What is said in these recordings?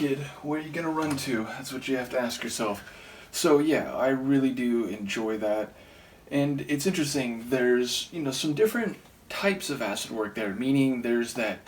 kid? Where are you gonna run to? That's what you have to ask yourself. So yeah, I really do enjoy that. And it's interesting, there's, some different types of acid work there, meaning there's that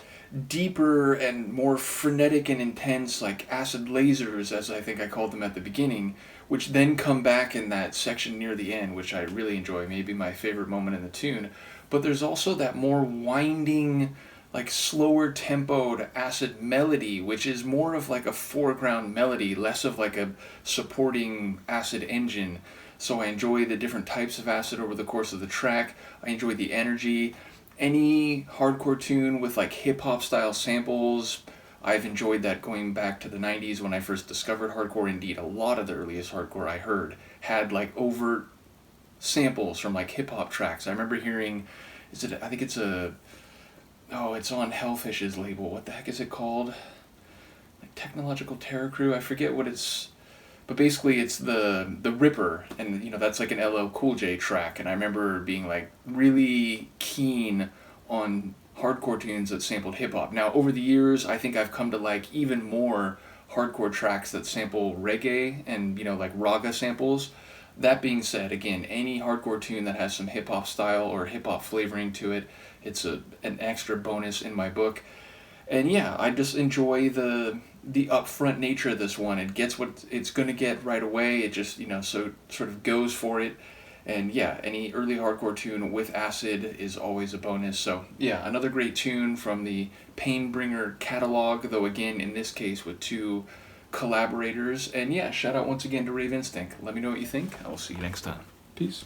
deeper and more frenetic and intense, like acid lasers, as I think I called them at the beginning, which then come back in that section near the end, which I really enjoy, maybe my favorite moment in the tune. But there's also that more winding, like slower tempoed acid melody, which is more of like a foreground melody, less of like a supporting acid engine. So I enjoy the different types of acid over the course of the track. I enjoy the energy. Any hardcore tune with like hip hop style samples, I've enjoyed that going back to the 90s when I first discovered hardcore. Indeed, a lot of the earliest hardcore I heard had like overt samples from like hip hop tracks. I remember hearing, I think it's it's on Hellfish's label. What the heck is it called? Like Technological Terror Crew? I forget what it's... But basically it's the Ripper, and that's like an LL Cool J track, and I remember being like really keen on hardcore tunes that sampled hip hop. Now over the years I think I've come to like even more hardcore tracks that sample reggae and like raga samples. That being said, again, any hardcore tune that has some hip hop style or hip hop flavoring to it, it's an extra bonus in my book. And yeah, I just enjoy the upfront nature of this one. It gets what it's going to get right away. It just, so sort of goes for it. And yeah, any early hardcore tune with acid is always a bonus. So yeah, another great tune from the Painbringer catalog, though again, in this case with two collaborators. And yeah, shout out once again to Rave Instinct. Let me know what you think. I will see you next time. Peace.